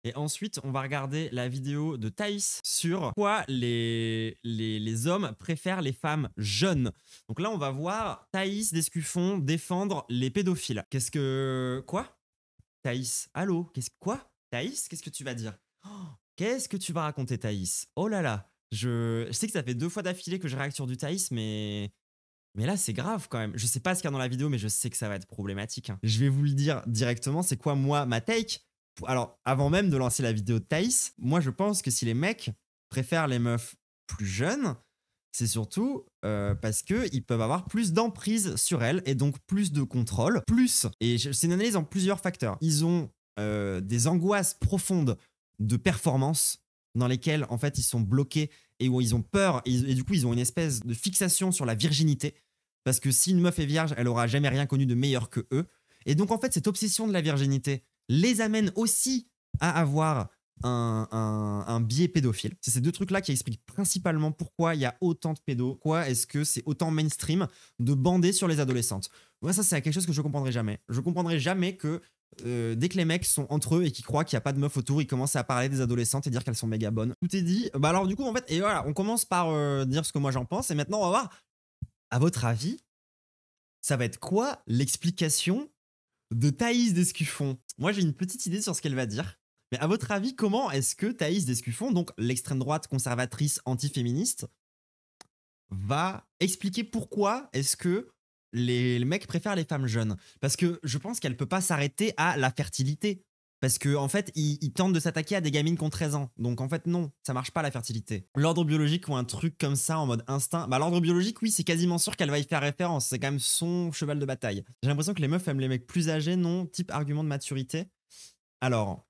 Et ensuite, on va regarder la vidéo de Thaïs sur pourquoi les hommes préfèrent les femmes jeunes. Donc là, on va voir Thaïs Descuffon défendre les pédophiles. Qu'est-ce que... Quoi? Thaïs, allô? Quoi? Thaïs, qu'est-ce que tu vas dire? Oh, qu'est-ce que tu vas raconter, Thaïs? Oh là là, je sais que ça fait 2 fois d'affilée que je réacte sur du Thaïs, mais là, c'est grave quand même. Je sais pas ce qu'il y a dans la vidéo, mais je sais que ça va être problématique, hein. Je vais vous le dire directement, c'est quoi, moi, ma take? Alors, avant même de lancer la vidéo de Thaïs, moi, je pense que si les mecs préfèrent les meufs plus jeunes, c'est surtout parce qu'ils peuvent avoir plus d'emprise sur elles et donc plus de contrôle. Et c'est une analyse en plusieurs facteurs. Ils ont des angoisses profondes de performance dans lesquelles, en fait, ils sont bloqués et où ils ont peur. Et du coup, ils ont une espèce de fixation sur la virginité. Parce que si une meuf est vierge, elle aura jamais rien connu de meilleur que eux. Et donc, en fait, cette obsession de la virginité les amène aussi à avoir un biais pédophile. C'est ces 2 trucs-là qui expliquent principalement pourquoi il y a autant de pédos. Pourquoi est-ce que c'est autant mainstream de bander sur les adolescentes? Moi, ça, c'est quelque chose que je comprendrai jamais. Je comprendrai jamais que dès que les mecs sont entre eux et qu'ils croient qu'il n'y a pas de meuf autour, ils commencent à parler des adolescentes et dire qu'elles sont méga bonnes. Tout est dit. Bah alors du coup, en fait, et voilà, on commence par dire ce que moi j'en pense. Et maintenant, on va voir, à votre avis, ça va être quoi l'explication de Thaïs Descuffon? Moi, j'ai une petite idée sur ce qu'elle va dire. Mais à votre avis, comment est-ce que Thaïs Descuffon, donc l'extrême droite conservatrice anti-féministe, va expliquer pourquoi est-ce que les mecs préfèrent les femmes jeunes? Parce que je pense qu'elle peut pas s'arrêter à la fertilité. Parce que en fait, ils tentent de s'attaquer à des gamines qui ont 13 ans. Donc en fait, non, ça marche pas la fertilité. L'ordre biologique ou un truc comme ça en mode instinct. Bah l'ordre biologique, oui, c'est quasiment sûr qu'elle va y faire référence. C'est quand même son cheval de bataille. J'ai l'impression que les meufs aiment les mecs plus âgés, non? Type argument de maturité. Alors,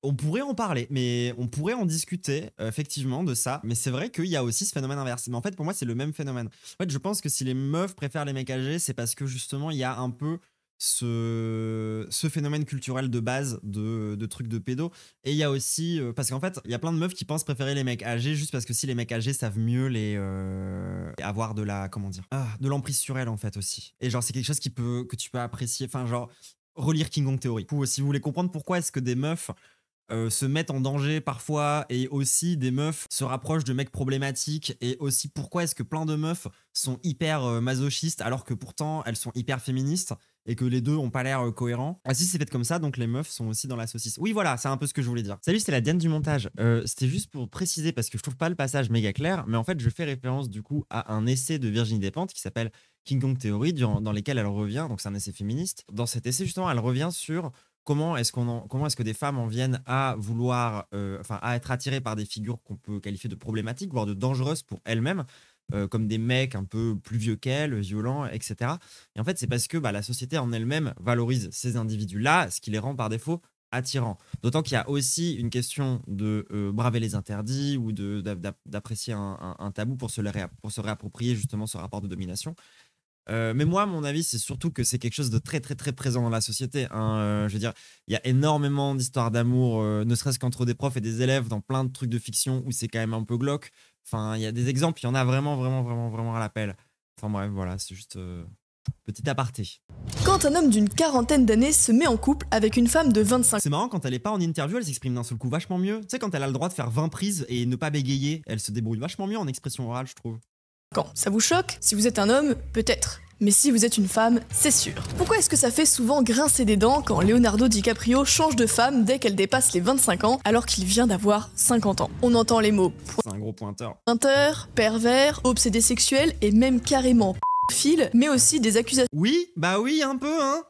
on pourrait en parler, mais on pourrait en discuter, effectivement, de ça. Mais c'est vrai qu'il y a aussi ce phénomène inverse. Mais en fait, pour moi, c'est le même phénomène. En fait, je pense que si les meufs préfèrent les mecs âgés, c'est parce que justement, il y a un peu ce phénomène culturel de base de trucs de pédo. Et il y a aussi... parce qu'en fait, il y a plein de meufs qui pensent préférer les mecs âgés juste parce que si les mecs âgés savent mieux avoir de la... Comment dire? De l'emprise sur elles, en fait, aussi. Et genre, c'est quelque chose que tu peux apprécier. Enfin, genre, relire King Kong Theory. Si vous voulez comprendre pourquoi est-ce que des meufs se mettent en danger parfois et aussi des meufs se rapprochent de mecs problématiques et aussi pourquoi est-ce que plein de meufs sont hyper masochistes alors que pourtant elles sont hyper féministes et que les deux ont pas l'air cohérents. Ah si, c'est fait comme ça, donc les meufs sont aussi dans la saucisse. Oui voilà, c'est un peu ce que je voulais dire. Salut, c'est la Diane du montage. C'était juste pour préciser parce que je trouve pas le passage méga clair, mais en fait je fais référence du coup à un essai de Virginie Despentes qui s'appelle King Kong Theory, dans lesquels elle revient, donc c'est un essai féministe. Dans cet essai justement, elle revient sur comment est-ce que des femmes en viennent à vouloir, à être attirées par des figures qu'on peut qualifier de problématiques, voire de dangereuses pour elles-mêmes, comme des mecs un peu plus vieux qu'elles, violents, etc. Et en fait, c'est parce que la société en elle-même valorise ces individus-là, ce qui les rend par défaut attirants. D'autant qu'il y a aussi une question de braver les interdits ou d'apprécier un tabou pour se réapproprier justement ce rapport de domination. Mais moi, mon avis, c'est surtout que c'est quelque chose de très, très, très présent dans la société, hein. Je veux dire, il y a énormément d'histoires d'amour, ne serait-ce qu'entre des profs et des élèves, dans plein de trucs de fiction où c'est quand même un peu glauque. Enfin, il y a des exemples, il y en a vraiment, vraiment, vraiment, vraiment à l'appel. Enfin bref, voilà, c'est juste petit aparté. Quand un homme d'une quarantaine d'années se met en couple avec une femme de 25 ans. C'est marrant, quand elle est pas en interview, elle s'exprime d'un seul coup vachement mieux. Tu sais, quand elle a le droit de faire 20 prises et ne pas bégayer, elle se débrouille vachement mieux en expression orale, je trouve. Ça vous choque? Si vous êtes un homme, peut-être. Mais si vous êtes une femme, c'est sûr. Pourquoi est-ce que ça fait souvent grincer des dents quand Leonardo DiCaprio change de femme dès qu'elle dépasse les 25 ans alors qu'il vient d'avoir 50 ans? On entend les mots C'est un gros pointeur. pointeur, pervers, obsédé sexuel et même carrément pédophile, mais aussi des accusations Oui, bah oui, un peu, hein.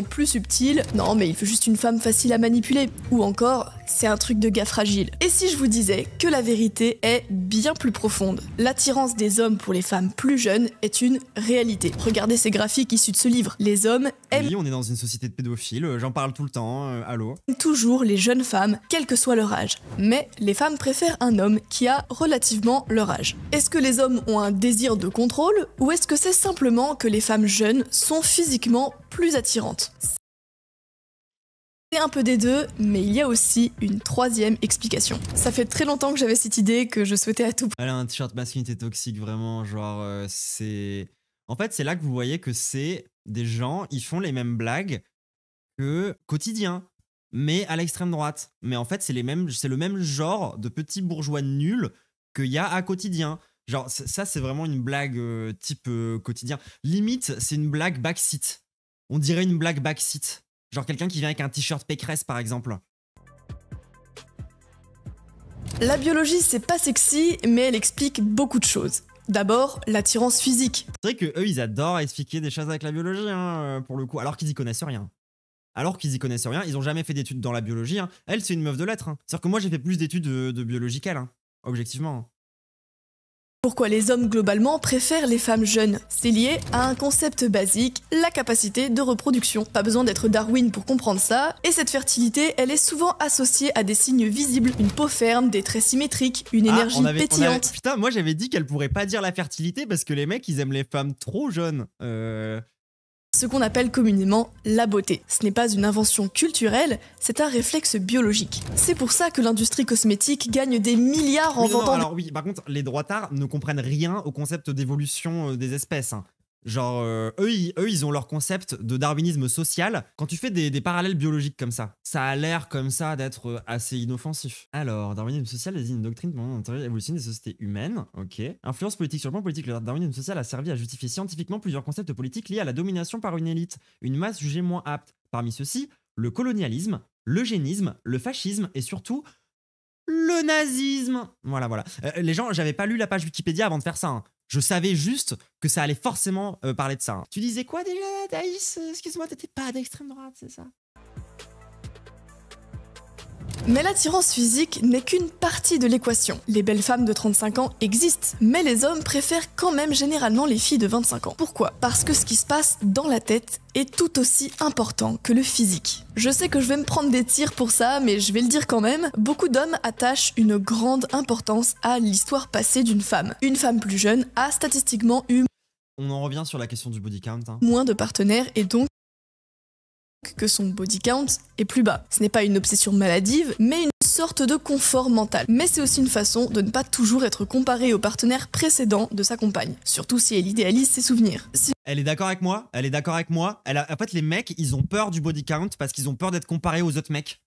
plus subtiles. Non, mais il faut juste une femme facile à manipuler. Ou encore, c'est un truc de gars fragile. Et si je vous disais que la vérité est bien plus profonde? L'attirance des hommes pour les femmes plus jeunes est une réalité. Regardez ces graphiques issus de ce livre. Les hommes aiment Oui, on est dans une société de pédophiles, j'en parle tout le temps, allô. toujours les jeunes femmes, quel que soit leur âge. Mais les femmes préfèrent un homme qui a relativement leur âge. Est-ce que les hommes ont un désir de contrôle ou est-ce que c'est simplement que les femmes jeunes sont physiquement plus attirantes? C'est un peu des deux, mais il y a aussi une troisième explication. Ça fait très longtemps que j'avais cette idée que je souhaitais à tout. Elle a un t-shirt masculinité toxique, vraiment, genre, c'est... En fait, c'est là que vous voyez que c'est des gens, ils font les mêmes blagues que quotidien. mais à l'extrême droite. Mais en fait, c'est le même genre de petits bourgeois nuls qu'il y a à quotidien. Genre, ça, c'est vraiment une blague type quotidien. Limite, c'est une blague backseat. On dirait une blague backseat. Genre quelqu'un qui vient avec un t-shirt Pécresse, par exemple. La biologie, c'est pas sexy, mais elle explique beaucoup de choses. D'abord, l'attirance physique. C'est vrai qu'eux, ils adorent expliquer des choses avec la biologie, hein, pour le coup, alors qu'ils y connaissent rien. Ils ont jamais fait d'études dans la biologie. Hein. Elle, c'est une meuf de lettres. Hein. C'est-à-dire que moi, j'ai fait plus d'études de biologie qu'elle, hein, objectivement. Pourquoi les hommes globalement préfèrent les femmes jeunes? C'est lié à un concept basique, la capacité de reproduction. Pas besoin d'être Darwin pour comprendre ça, et cette fertilité, elle est souvent associée à des signes visibles, une peau ferme, des traits symétriques, une énergie pétillante. Putain, moi j'avais dit qu'elle pourrait pas dire la fertilité parce que les mecs ils aiment les femmes trop jeunes. Ce qu'on appelle communément la beauté. Ce n'est pas une invention culturelle, c'est un réflexe biologique. C'est pour ça que l'industrie cosmétique gagne des milliards en vendant... Alors oui, par contre, les droitards ne comprennent rien au concept d'évolution des espèces. Hein. Genre, eux, ils ont leur concept de darwinisme social. Quand tu fais des parallèles biologiques comme ça a l'air comme ça d'être assez inoffensif. Alors, darwinisme social désigne une doctrine pour l'évolution des sociétés humaines. Ok. Influence politique sur le plan politique. Le darwinisme social a servi à justifier scientifiquement plusieurs concepts politiques liés à la domination par une élite, une masse jugée moins apte. Parmi ceux-ci, le colonialisme, l'eugénisme, le fascisme et surtout le nazisme. Voilà. Les gens, j'avais pas lu la page Wikipédia avant de faire ça. Hein. Je savais juste que ça allait forcément parler de ça. Hein. Tu disais quoi déjà, Thaïs? Excuse-moi, t'étais pas d'extrême droite, c'est ça? Mais l'attirance physique n'est qu'une partie de l'équation. Les belles femmes de 35 ans existent, mais les hommes préfèrent quand même généralement les filles de 25 ans. Pourquoi? Parce que ce qui se passe dans la tête est tout aussi important que le physique. Je sais que je vais me prendre des tirs pour ça, mais je vais le dire quand même, beaucoup d'hommes attachent une grande importance à l'histoire passée d'une femme. Une femme plus jeune a statistiquement eu... On en revient sur la question du body count. Hein. Moins de partenaires et donc que son body count est plus bas. Ce n'est pas une obsession maladive, mais une sorte de confort mental. Mais c'est aussi une façon de ne pas toujours être comparée au partenaire précédent de sa compagne, surtout si elle idéalise ses souvenirs. Elle est d'accord avec moi. En fait, les mecs, ils ont peur du body count parce qu'ils ont peur d'être comparés aux autres mecs.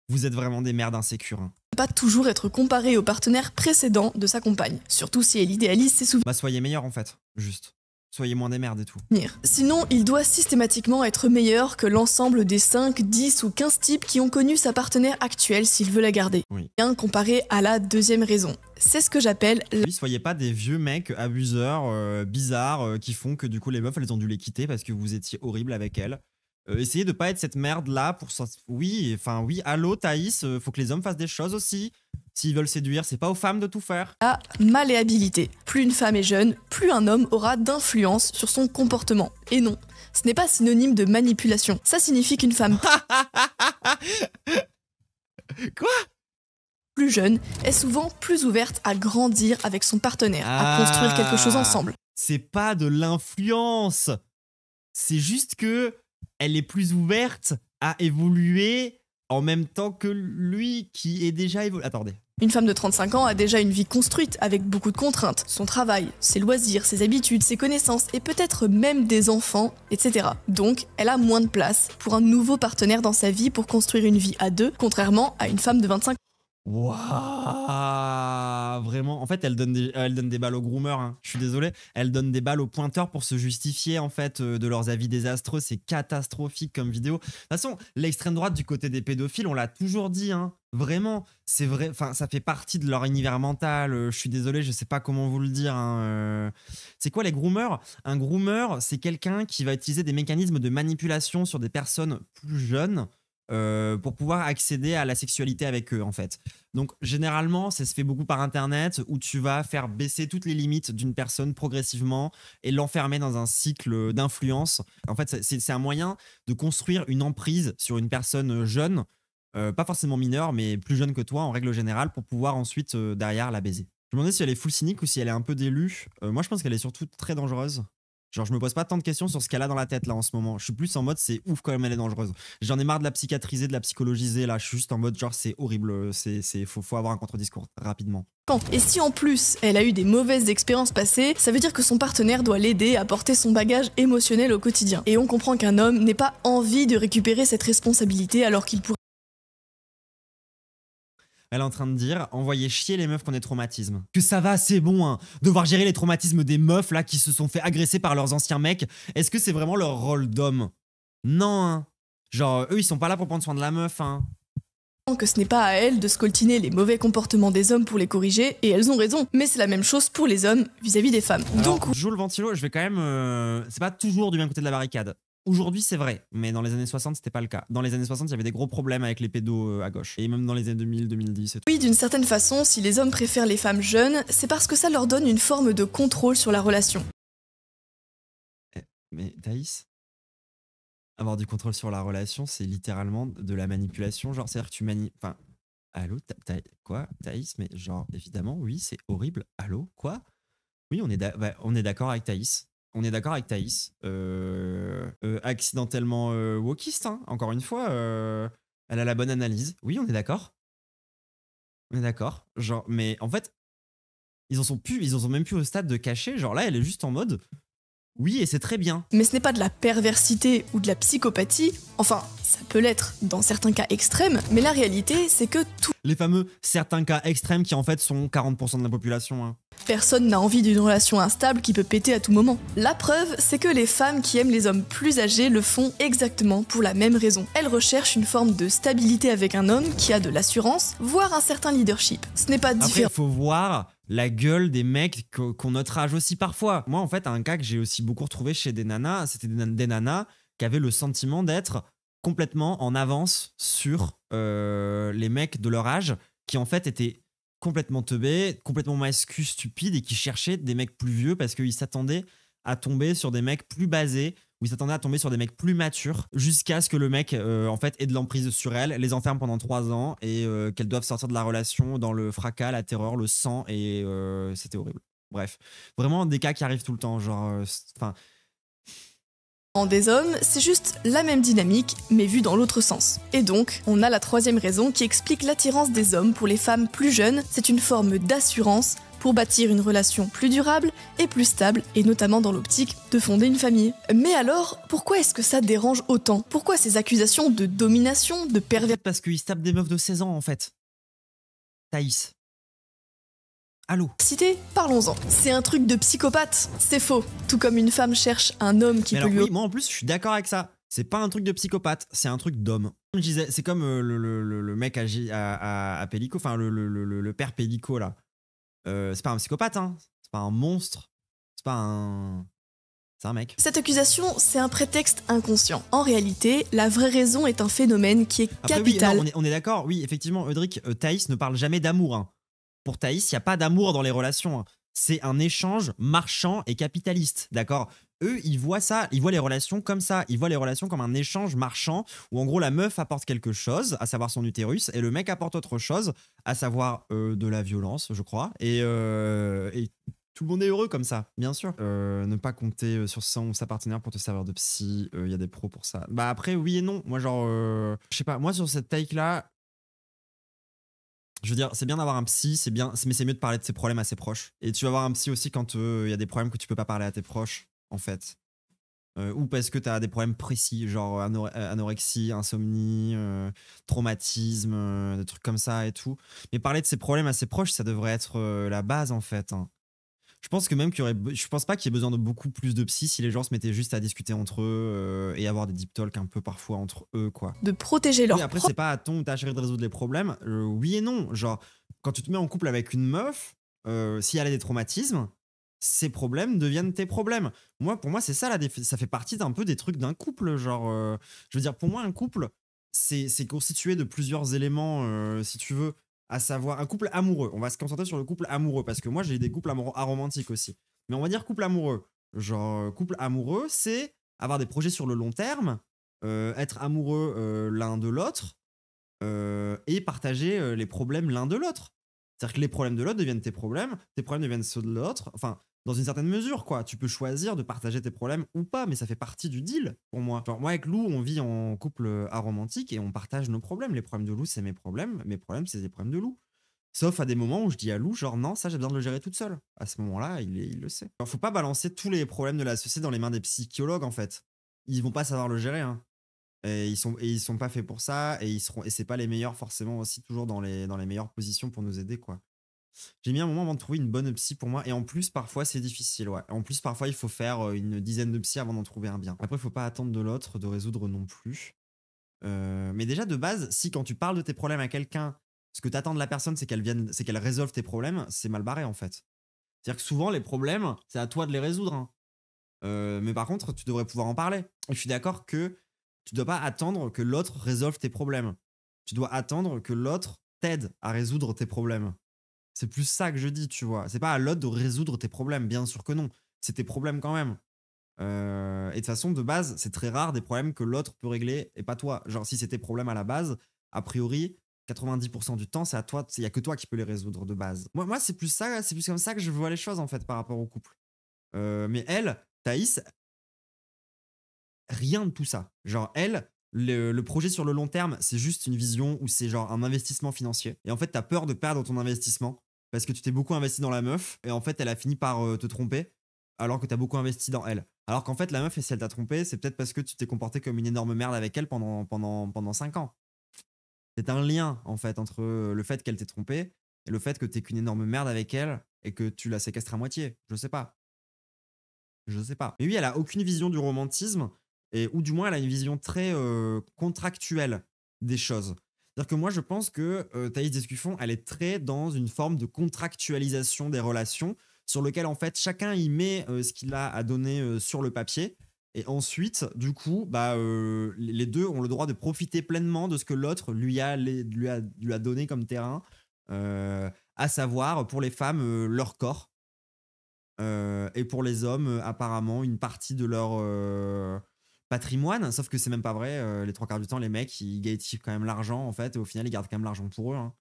Vous êtes vraiment des merdes insécures. Hein. Pas toujours être comparé au partenaire précédent de sa compagne, surtout si elle idéalise ses souvenirs. Bah soyez meilleurs en fait, juste. Soyez moins des merdes et tout. Sinon, il doit systématiquement être meilleur que l'ensemble des 5, 10 ou 15 types qui ont connu sa partenaire actuelle s'il veut la garder. Oui. Bien comparé à la deuxième raison. C'est ce que j'appelle... Oui, soyez pas des vieux mecs abuseurs, bizarres, qui font que du coup les meufs elles ont dû les quitter parce que vous étiez horrible avec elles. Essayez de pas être cette merde là pour ça. Oui, allô Thaïs, faut que les hommes fassent des choses aussi. S'ils veulent séduire, c'est pas aux femmes de tout faire. La malléabilité. Plus une femme est jeune, plus un homme aura d'influence sur son comportement. Et non, ce n'est pas synonyme de manipulation. Ça signifie qu'une femme Quoi? Plus jeune est souvent plus ouverte à grandir avec son partenaire, à construire quelque chose ensemble. C'est pas de l'influence. C'est juste que elle est plus ouverte à évoluer en même temps que lui qui est déjà évolué. Attendez. Une femme de 35 ans a déjà une vie construite avec beaucoup de contraintes. Son travail, ses loisirs, ses habitudes, ses connaissances et peut-être même des enfants, etc. Donc, elle a moins de place pour un nouveau partenaire dans sa vie pour construire une vie à deux, contrairement à une femme de 25 ans. Waouh, vraiment. En fait, elle donne des balles aux groomers. Hein. Je suis désolé. Elle donne des balles aux pointeurs pour se justifier en fait de leurs avis désastreux. C'est catastrophique comme vidéo. De toute façon, l'extrême droite du côté des pédophiles, on l'a toujours dit. Hein. Vraiment, c'est vrai. Enfin, ça fait partie de leur univers mental. Je suis désolé, je sais pas comment vous le dire. Hein. C'est quoi les groomers? Un groomer, c'est quelqu'un qui va utiliser des mécanismes de manipulation sur des personnes plus jeunes. Pour pouvoir accéder à la sexualité avec eux en fait. Donc généralement ça se fait beaucoup par internet où tu vas faire baisser toutes les limites d'une personne progressivement et l'enfermer dans un cycle d'influence. En fait c'est un moyen de construire une emprise sur une personne jeune, pas forcément mineure mais plus jeune que toi en règle générale pour pouvoir ensuite derrière la baiser. Je me demandais si elle est full cynique ou si elle est un peu délue. Moi je pense qu'elle est surtout très dangereuse. Genre, je me pose pas tant de questions sur ce qu'elle a dans la tête là en ce moment. Je suis plus en mode c'est ouf quand même, elle est dangereuse. J'en ai marre de la psychiatriser, de la psychologiser là. Je suis juste en mode genre c'est horrible. Faut avoir un contre-discours rapidement. Et si en plus elle a eu des mauvaises expériences passées, ça veut dire que son partenaire doit l'aider à porter son bagage émotionnel au quotidien. Et on comprend qu'un homme n'ait pas envie de récupérer cette responsabilité alors qu'il pourrait Elle est en train de dire envoyer chier les meufs qui ont des traumatismes. Que ça va, c'est bon, hein. Devoir gérer les traumatismes des meufs là qui se sont fait agresser par leurs anciens mecs. Est-ce que c'est vraiment leur rôle d'homme? Non, hein. Genre, eux, ils sont pas là pour prendre soin de la meuf, hein. Que ce n'est pas à elles de scoltiner les mauvais comportements des hommes pour les corriger, et elles ont raison, mais c'est la même chose pour les hommes vis-à-vis des femmes. Alors, Donc Joe le ventilo, je vais quand même... c'est pas toujours du même côté de la barricade. Aujourd'hui, c'est vrai, mais dans les années 60, c'était pas le cas. Dans les années 60, il y avait des gros problèmes avec les pédos à gauche. Et même dans les années 2000, 2010 et tout. oui, d'une certaine façon, si les hommes préfèrent les femmes jeunes, c'est parce que ça leur donne une forme de contrôle sur la relation. Mais Thaïs, avoir du contrôle sur la relation, c'est littéralement de la manipulation. Genre, c'est-à-dire que tu Enfin, allô, quoi, Thaïs? Mais genre, évidemment, oui, c'est horrible. Allô, quoi? Oui, on est d'accord avec Thaïs. On est d'accord avec Thaïs. Accidentellement wokiste, hein, encore une fois. Elle a la bonne analyse. Oui, on est d'accord. On est d'accord. Genre, mais en fait, ils en sont même plus au stade de cacher. Genre là, elle est juste en mode. Oui, et c'est très bien. Mais ce n'est pas de la perversité ou de la psychopathie, enfin, ça peut l'être dans certains cas extrêmes, mais la réalité, c'est que Les fameux certains cas extrêmes qui en fait sont 40% de la population. Hein. personne n'a envie d'une relation instable qui peut péter à tout moment. La preuve, c'est que les femmes qui aiment les hommes plus âgés le font exactement pour la même raison. Elles recherchent une forme de stabilité avec un homme qui a de l'assurance, voire un certain leadership. Ce n'est pas Après, différent. il faut voir la gueule des mecs qu'on notre âge aussi parfois. Moi, en fait, un cas que j'ai aussi beaucoup retrouvé chez des nanas, c'était des nanas qui avaient le sentiment d'être complètement en avance sur les mecs de leur âge, qui en fait étaient complètement teubés, complètement mascus, stupides, et qui cherchaient des mecs plus vieux parce qu'ils s'attendaient à tomber sur des mecs plus basés, où ils s'attendaient à tomber sur des mecs plus matures, jusqu'à ce que le mec en fait ait de l'emprise sur elles, les enferme pendant 3 ans et qu'elles doivent sortir de la relation dans le fracas, la terreur, le sang, et c'était horrible. Bref, vraiment des cas qui arrivent tout le temps, genre, enfin. Des hommes, c'est juste la même dynamique, mais vue dans l'autre sens. Et donc, on a la troisième raison qui explique l'attirance des hommes pour les femmes plus jeunes, c'est une forme d'assurance pour bâtir une relation plus durable et plus stable, et notamment dans l'optique de fonder une famille. Mais alors, pourquoi est-ce que ça dérange autant? Pourquoi ces accusations de domination, de perversité? Parce qu'ils se tapent des meufs de 16 ans en fait. Thaïs. Allô? Parlons-en. C'est un truc de psychopathe. C'est faux. Tout comme une femme cherche un homme qui Mais peut alors, lui... oui, moi en plus, je suis d'accord avec ça. C'est pas un truc de psychopathe, c'est un truc d'homme. Comme je disais, c'est comme le mec à Pellico, enfin le père Pellico là. C'est pas un psychopathe, hein. C'est pas un monstre. C'est pas un. C'est un mec. Cette accusation, c'est un prétexte inconscient. En réalité, la vraie raison est un phénomène qui est Après, capital. Oui, on est d'accord, oui, effectivement, Eudric, Thaïs ne parle jamais d'amour. Hein. Pour Thaïs, il n'y a pas d'amour dans les relations. Hein. C'est un échange marchand et capitaliste, d'accord? Eux, ils voient ça, ils voient les relations comme ça. Ils voient les relations comme un échange marchand où, en gros, la meuf apporte quelque chose, à savoir son utérus, et le mec apporte autre chose, à savoir de la violence, je crois. Et tout le monde est heureux comme ça, bien sûr. Ne pas compter sur sa partenaire pour te servir de psy, il y a des pros pour ça. Bah après, oui et non. Moi, genre, je sais pas, moi, sur cette take-là, je veux dire, c'est bien d'avoir un psy, c'est bien, mais c'est mieux de parler de ses problèmes à ses proches. Et tu vas avoir un psy aussi quand il y a des problèmes que tu peux pas parler à tes proches, en fait. Ou parce que tu as des problèmes précis, genre anorexie, insomnie, traumatisme, des trucs comme ça et tout. Mais parler de ses problèmes à ses proches, ça devrait être la base, en fait. Hein. Je pense que même je pense pas qu'il y ait besoin de beaucoup plus de psy si les gens se mettaient juste à discuter entre eux et avoir des deep talks un peu parfois entre eux, quoi. De protéger leur... Oui, après, c'est pas à ton ou ta chérie de résoudre les problèmes. Oui et non. Genre, quand tu te mets en couple avec une meuf, si elle a des traumatismes, ces problèmes deviennent tes problèmes. Pour moi, c'est ça, ça fait partie d'un peu des trucs d'un couple. Genre, je veux dire, pour moi, un couple, c'est constitué de plusieurs éléments, si tu veux. À savoir un couple amoureux. On va se concentrer sur le couple amoureux parce que moi j'ai des couples amoureux aromantiques aussi. Mais on va dire couple amoureux. Genre couple amoureux, c'est avoir des projets sur le long terme, être amoureux l'un de l'autre et partager les problèmes l'un de l'autre. C'est-à-dire que les problèmes de l'autre deviennent tes problèmes deviennent ceux de l'autre. Enfin, dans une certaine mesure, quoi. Tu peux choisir de partager tes problèmes ou pas, mais ça fait partie du deal pour moi. Genre, moi, avec Lou, on vit en couple aromantique et on partage nos problèmes. Les problèmes de Lou, c'est mes problèmes c'est les problèmes de Lou. Sauf à des moments où je dis à Lou, genre, non, ça, j'ai besoin de le gérer toute seule. À ce moment-là, il le sait. Alors, faut pas balancer tous les problèmes de la société dans les mains des psychologues, en fait. Ils vont pas savoir le gérer, hein. Et ils sont pas faits pour ça, et c'est pas les meilleurs forcément aussi toujours dans les meilleures positions pour nous aider, quoi. J'ai mis un moment avant de trouver une bonne psy pour moi, et en plus parfois c'est difficile, ouais. En plus parfois il faut faire une dizaine de psy avant d'en trouver un bien. Après il faut pas attendre de l'autre de résoudre non plus. Mais déjà de base, si quand tu parles de tes problèmes à quelqu'un, ce que t'attends de la personne c'est qu'elle résolve tes problèmes, c'est mal barré en fait. C'est-à-dire que souvent les problèmes, c'est à toi de les résoudre, hein. Mais par contre, tu devrais pouvoir en parler. Et je suis d'accord que tu dois pas attendre que l'autre résolve tes problèmes. Tu dois attendre que l'autre t'aide à résoudre tes problèmes. C'est plus ça que je dis, tu vois. C'est pas à l'autre de résoudre tes problèmes, bien sûr que non. C'est tes problèmes quand même. Et de toute façon, de base, c'est très rare des problèmes que l'autre peut régler et pas toi. Genre, si c'est tes problèmes à la base, a priori, 90% du temps, c'est à toi. Il y a que toi qui peux les résoudre de base. Moi c'est plus ça, c'est plus comme ça que je vois les choses en fait par rapport au couple. Mais elle, Thaïs, rien de tout ça. Genre, elle, le projet sur le long terme, c'est juste une vision où c'est genre un investissement financier. Et en fait, t'as peur de perdre ton investissement parce que tu t'es beaucoup investi dans la meuf et en fait, elle a fini par te tromper alors que t'as beaucoup investi dans elle. Alors qu'en fait, la meuf, si elle t'a trompé, c'est peut-être parce que tu t'es comporté comme une énorme merde avec elle pendant 5 ans. C'est un lien, en fait, entre le fait qu'elle t'ait trompé et le fait que t'es qu'une énorme merde avec elle et que tu la séquestres à moitié. Je sais pas. Je sais pas. Mais oui, elle a aucune vision du romantisme, ou du moins elle a une vision très contractuelle des choses. C'est-à-dire que moi, je pense que Thaïs Descuffon, elle est très dans une forme de contractualisation des relations, sur lequel en fait chacun y met ce qu'il a à donner sur le papier. Et ensuite, du coup, bah, les deux ont le droit de profiter pleinement de ce que l'autre lui a donné comme terrain, à savoir pour les femmes leur corps. Et pour les hommes, apparemment, une partie de leur patrimoine. Sauf que c'est même pas vrai. Les trois quarts du temps, les mecs, ils gagnent quand même l'argent, en fait. Et au final, ils gardent quand même l'argent pour eux, hein.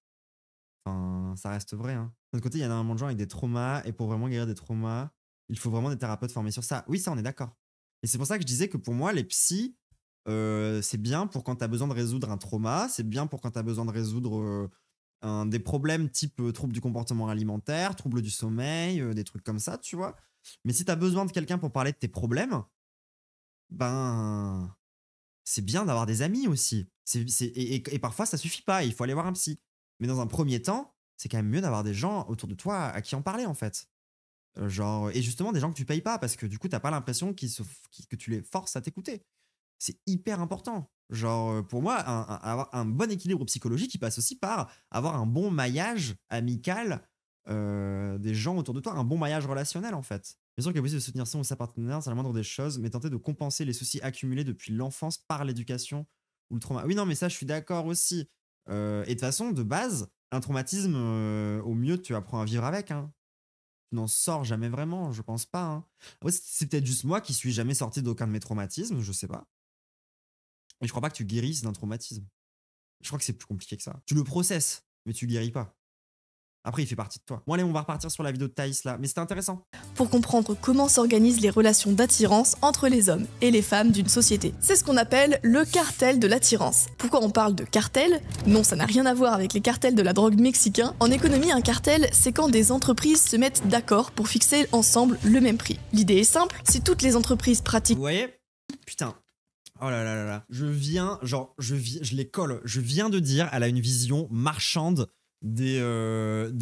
Enfin, ça reste vrai, hein. D'un autre côté, il y a énormément de gens avec des traumas. Et pour vraiment guérir des traumas, il faut vraiment des thérapeutes formés sur ça. Oui, ça, on est d'accord. Et c'est pour ça que je disais que pour moi, les psys, c'est bien pour quand tu as besoin de résoudre un trauma. C'est bien pour quand tu as besoin de résoudre des problèmes type troubles du comportement alimentaire, troubles du sommeil, des trucs comme ça, tu vois. Mais si tu as besoin de quelqu'un pour parler de tes problèmes, ben, c'est bien d'avoir des amis aussi. Et parfois, ça suffit pas, il faut aller voir un psy. Mais dans un premier temps, c'est quand même mieux d'avoir des gens autour de toi à qui en parler, en fait. Genre, et justement, des gens que tu payes pas, parce que du coup, t'as pas l'impression que tu les forces à t'écouter. C'est hyper important. Genre, pour moi, avoir un bon équilibre psychologique, il passe aussi par avoir un bon maillage amical des gens autour de toi, un bon maillage relationnel en fait. Bien sûr qu'il est possible de soutenir son ou sa partenaire, c'est la moindre des choses, mais tenter de compenser les soucis accumulés depuis l'enfance par l'éducation ou le trauma. Oui, non, mais ça, je suis d'accord aussi. Et de toute façon, de base, un traumatisme, au mieux, tu apprends à vivre avec, hein. Tu n'en sors jamais vraiment, je pense pas, hein. Après, c'est peut-être juste moi qui suis jamais sorti d'aucun de mes traumatismes, je sais pas. Mais je crois pas que tu guérisses d'un traumatisme. Je crois que c'est plus compliqué que ça. Tu le processes, mais tu guéris pas. Après, il fait partie de toi. Bon, allez, on va repartir sur la vidéo de Thaïs là. Mais c'était intéressant. Pour comprendre comment s'organisent les relations d'attirance entre les hommes et les femmes d'une société. C'est ce qu'on appelle le cartel de l'attirance. Pourquoi on parle de cartel? Non, ça n'a rien à voir avec les cartels de la drogue mexicain. En économie, un cartel, c'est quand des entreprises se mettent d'accord pour fixer ensemble le même prix. L'idée est simple, si toutes les entreprises pratiquent... Vous voyez? Putain. Oh là là là là. Je les colle. Je viens de dire, elle a une vision marchande des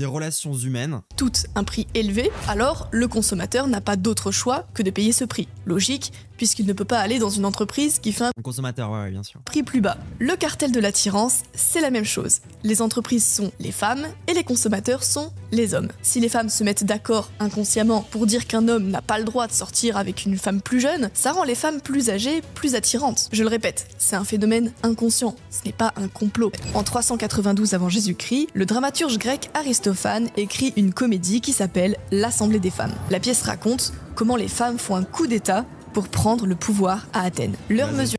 relations humaines. Tout un prix élevé, alors le consommateur n'a pas d'autre choix que de payer ce prix. Logique, puisqu'il ne peut pas aller dans une entreprise qui fait un consommateur, ouais, bien sûr. Prix plus bas. Le cartel de l'attirance, c'est la même chose. Les entreprises sont les femmes et les consommateurs sont les hommes. Si les femmes se mettent d'accord inconsciemment pour dire qu'un homme n'a pas le droit de sortir avec une femme plus jeune, ça rend les femmes plus âgées plus attirantes. Je le répète, c'est un phénomène inconscient, ce n'est pas un complot. En 392 avant Jésus-Christ, le dramaturge grec Aristophane écrit une comédie qui s'appelle L'Assemblée des femmes. La pièce raconte comment les femmes font un coup d'état pour prendre le pouvoir à Athènes. Leur mesure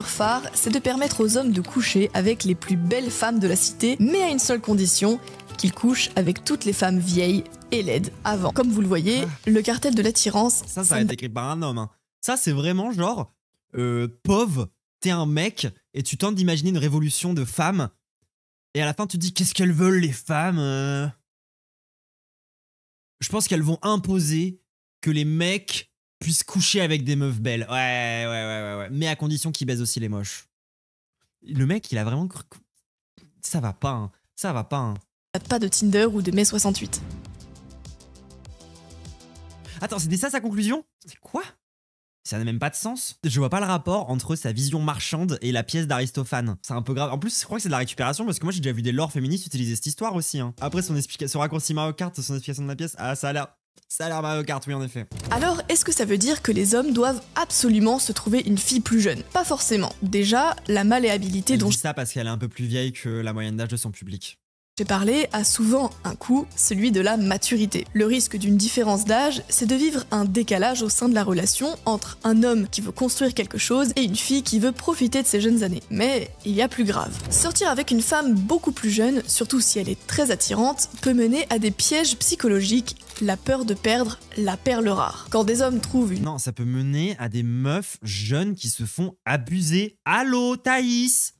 phare, c'est de permettre aux hommes de coucher avec les plus belles femmes de la cité, mais à une seule condition, qu'ils couchent avec toutes les femmes vieilles et laides avant. Comme vous le voyez, le cartel de l'attirance... Ça a été écrit par un homme, hein. Ça, c'est vraiment genre, pauvre, t'es un mec, et tu tentes d'imaginer une révolution de femmes, et à la fin, tu te dis, qu'est-ce qu'elles veulent, les femmes? Je pense qu'elles vont imposer que les mecs puissent coucher avec des meufs belles. Ouais. Mais à condition qu'ils baisent aussi les moches. Le mec, il a vraiment cru... Ça va pas, hein. Ça va pas, hein. Pas de Tinder ou de mai 68. Attends, c'était ça sa conclusion? C'est quoi? Ça n'a même pas de sens. Je vois pas le rapport entre sa vision marchande et la pièce d'Aristophane. C'est un peu grave. En plus, je crois que c'est de la récupération parce que moi j'ai déjà vu des lores féministes utiliser cette histoire aussi. Hein. Après, son raccourci Mario Kart, son explication de la pièce, ah, ça a l'air Mario Kart, oui, en effet. Alors, est-ce que ça veut dire que les hommes doivent absolument se trouver une fille plus jeune? Pas forcément. Déjà, la malléabilité Elle dont dit ça parce qu'elle est un peu plus vieille que la moyenne d'âge de son public. j'ai parlé a souvent un coût, celui de la maturité. Le risque d'une différence d'âge, c'est de vivre un décalage au sein de la relation entre un homme qui veut construire quelque chose et une fille qui veut profiter de ses jeunes années. Mais il y a plus grave. Sortir avec une femme beaucoup plus jeune, surtout si elle est très attirante, peut mener à des pièges psychologiques, la peur de perdre la perle rare. Quand des hommes trouvent une... Non, ça peut mener à des meufs jeunes qui se font abuser. Allô, Thaïs?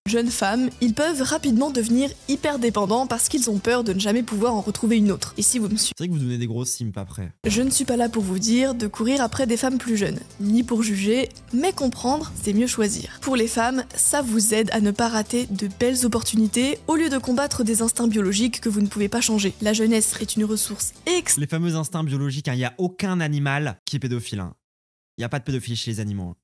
Jeunes femmes, ils peuvent rapidement devenir hyper dépendants parce qu'ils ont peur de ne jamais pouvoir en retrouver une autre. Et si vous me suivez, C'est vrai que vous donnez des grosses simps après. je ne suis pas là pour vous dire de courir après des femmes plus jeunes, ni pour juger, mais comprendre, c'est mieux choisir. Pour les femmes, ça vous aide à ne pas rater de belles opportunités au lieu de combattre des instincts biologiques que vous ne pouvez pas changer. La jeunesse est une ressource Les fameux instincts biologiques, il n'y a aucun animal qui est pédophile. Il n'y a pas de pédophilie chez les animaux. Hein.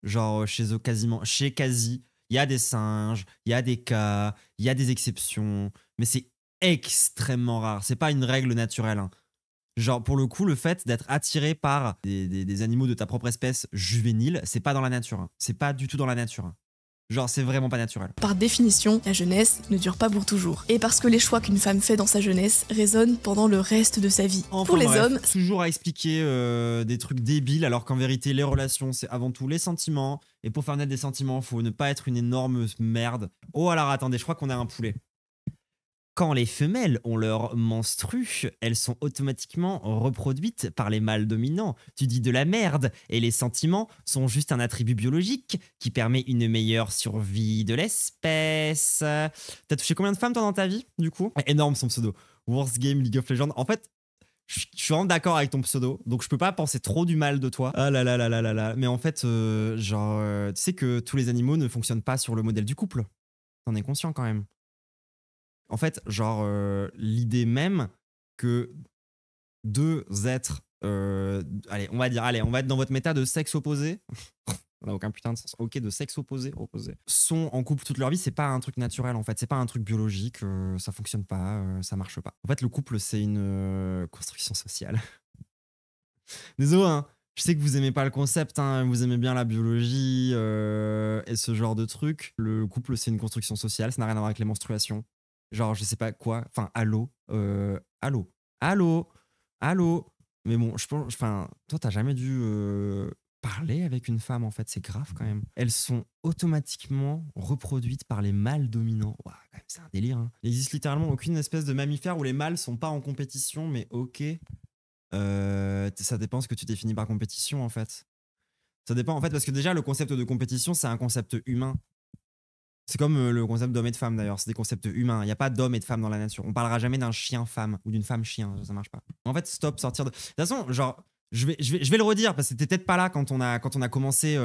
Genre chez eux quasiment, chez quasi, il y a des singes, il y a des cas, il y a des exceptions, mais c'est extrêmement rare. C'est pas une règle naturelle. Hein. Genre pour le coup, le fait d'être attiré par des animaux de ta propre espèce juvénile, c'est pas dans la nature. Hein. C'est pas du tout dans la nature. Hein. Genre c'est vraiment pas naturel. Par définition, la jeunesse ne dure pas pour toujours. Et parce que les choix qu'une femme fait dans sa jeunesse résonnent pendant le reste de sa vie. Enfin, pour les bref, hommes, toujours à expliquer des trucs débiles alors qu'en vérité les relations c'est avant tout les sentiments et pour faire naître des sentiments faut ne pas être une énorme merde. Oh alors attendez, je crois qu'on a un poulet. Quand les femelles ont leur menstrue, elles sont automatiquement reproduites par les mâles dominants. Tu dis de la merde, et les sentiments sont juste un attribut biologique qui permet une meilleure survie de l'espèce. T'as touché combien de femmes toi dans ta vie, du coup? Énorme son pseudo. Worst Game League of Legends. En fait, je suis vraiment d'accord avec ton pseudo, donc je peux pas penser trop du mal de toi. Ah là là là là là là. Mais en fait, tu sais que tous les animaux ne fonctionnent pas sur le modèle du couple. T'en es conscient quand même. En fait, genre, l'idée même que deux êtres, allez, on va être dans votre méta de sexe opposé, ça n'a aucun putain de sens, ok, de sexe opposé, sont en couple toute leur vie, c'est pas un truc naturel en fait, c'est pas un truc biologique, ça fonctionne pas, ça marche pas. En fait, le couple, c'est une construction sociale. Désolé, hein. Je sais que vous aimez pas le concept, hein, vous aimez bien la biologie et ce genre de truc. Le couple, c'est une construction sociale, ça n'a rien à voir avec les menstruations. Genre, je sais pas quoi. Enfin, allô. Mais bon, je pense. Enfin, toi, t'as jamais dû parler avec une femme, en fait. C'est grave quand même. Elles sont automatiquement reproduites par les mâles dominants. Ouah, quand même, c'est un délire. Hein. Il existe littéralement aucune espèce de mammifère où les mâles sont pas en compétition, mais ok. Ça dépend ce que tu définis par compétition, en fait. Ça dépend, en fait, parce que déjà, le concept de compétition, c'est un concept humain. C'est comme le concept d'homme et de femme d'ailleurs, c'est des concepts humains. Il n'y a pas d'homme et de femme dans la nature. On parlera jamais d'un chien-femme ou d'une femme-chien, ça marche pas. En fait, stop, sortir de. De toute façon, genre, je vais le redire parce que t'étais peut-être pas là quand on a commencé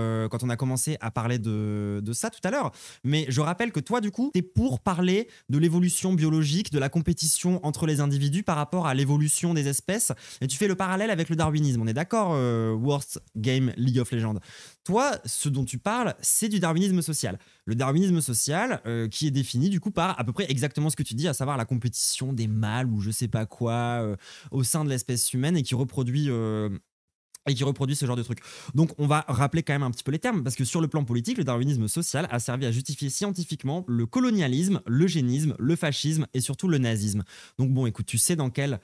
à parler de ça tout à l'heure. Mais je rappelle que toi, du coup, t'es pour parler de l'évolution biologique, de la compétition entre les individus par rapport à l'évolution des espèces. Et tu fais le parallèle avec le darwinisme. On est d'accord, Worst Game League of Legends. Toi, ce dont tu parles, c'est du darwinisme social. Le darwinisme social qui est défini du coup par à peu près exactement ce que tu dis, à savoir la compétition des mâles ou je sais pas quoi au sein de l'espèce humaine et qui reproduit ce genre de truc. Donc on va rappeler quand même un petit peu les termes parce que sur le plan politique, le darwinisme social a servi à justifier scientifiquement le colonialisme, l'eugénisme, le fascisme et surtout le nazisme. Donc bon, écoute, tu sais dans quel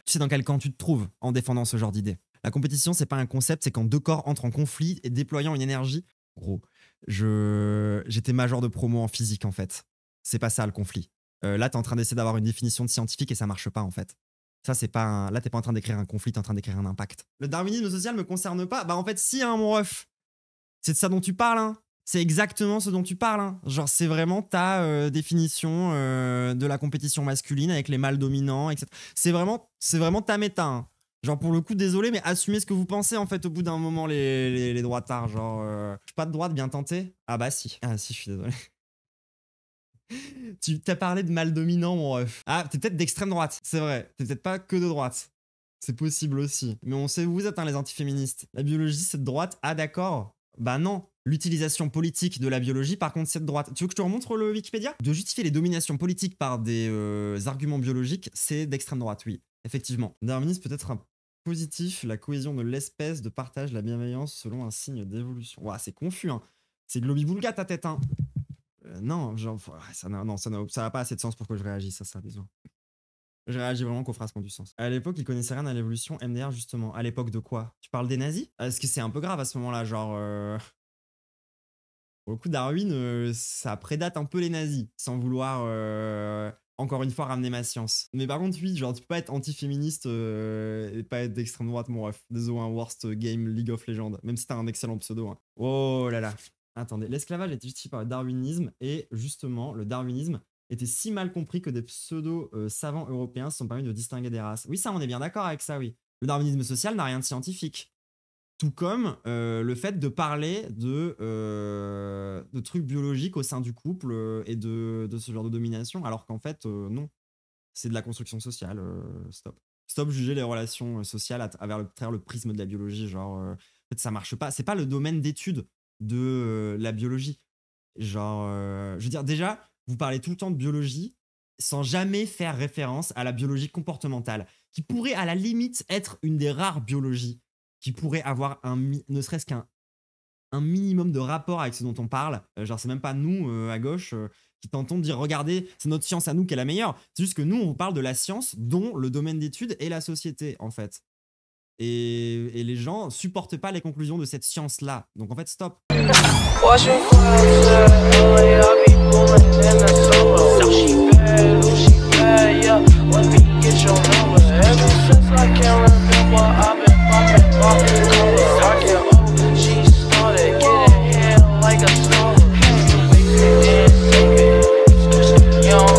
camp tu te trouves en défendant ce genre d'idée. La compétition, c'est pas un concept, c'est quand deux corps entrent en conflit et déployant une énergie. Gros, j'étais major de promo en physique en fait. C'est pas ça le conflit. Là, t'es en train d'essayer d'avoir une définition de scientifique et ça marche pas en fait. Ça, c'est pas là, t'es pas en train d'écrire un conflit, t'es en train d'écrire un impact. Le darwinisme social me concerne pas. Bah en fait, si, hein, mon ref. C'est de ça dont tu parles, hein. C'est exactement ce dont tu parles. Hein. Genre, c'est vraiment ta définition de la compétition masculine avec les mâles dominants, etc. C'est vraiment ta méta. Hein. Genre, pour le coup, désolé, mais assumez ce que vous pensez, en fait, au bout d'un moment, les droitards. Genre, je suis pas de droite, bien tenté. Ah bah si. Ah si, je suis désolé. Tu t'as parlé de mal dominant, mon ref. Ah, t'es peut-être d'extrême droite, c'est vrai. T'es peut-être pas que de droite. C'est possible aussi. Mais on sait où vous êtes, hein, les antiféministes. La biologie, c'est de droite. Ah, d'accord. Bah non. L'utilisation politique de la biologie, par contre, c'est de droite. Tu veux que je te remontre le Wikipédia? De justifier les dominations politiques par des arguments biologiques, c'est d'extrême droite, oui. Effectivement. Darwinisme peut être un positif, la cohésion de l'espèce, de partage, la bienveillance selon un signe d'évolution. Ouah, c'est confus, hein. C'est globi-boulga ta tête, hein. Non, genre, ça n'a pas assez de sens pour que je réagisse à ça, désolé. Je réagis vraiment qu'aux phrases qui ont du sens. À l'époque, ils connaissaient rien à l'évolution. MDR, justement. À l'époque de quoi? Tu parles des nazis? Est-ce que c'est un peu grave à ce moment-là? Genre. Pour le coup, Darwin, ça prédate un peu les nazis, sans vouloir, encore une fois, ramener ma science. Mais par contre, oui, genre, tu peux pas être anti-féministe et pas être d'extrême droite, mon ref. Désolé, un worst game League of Legends. Même si t'as un excellent pseudo. Hein. Oh là là. Attendez, l'esclavage était justifié par le darwinisme et justement, le darwinisme était si mal compris que des pseudo-savants européens se sont permis de distinguer des races. Oui, ça, on est bien d'accord avec ça, oui. Le darwinisme social n'a rien de scientifique. Tout comme le fait de parler de trucs biologiques au sein du couple et de ce genre de domination, alors qu'en fait, non. C'est de la construction sociale. Stop. Stop juger les relations sociales à travers le prisme de la biologie. Genre, en fait, ça marche pas. C'est pas le domaine d'étude de la biologie. Genre, je veux dire, déjà, vous parlez tout le temps de biologie sans jamais faire référence à la biologie comportementale, qui pourrait à la limite être une des rares biologies qui pourrait avoir ne serait-ce qu'un minimum de rapport avec ce dont on parle. Genre, c'est même pas nous, à gauche, qui tentons de dire, regardez, c'est notre science à nous qui est la meilleure. C'est juste que nous, on parle de la science dont le domaine d'étude est la société, en fait. Et les gens supportent pas les conclusions de cette science-là. Donc, en fait, stop.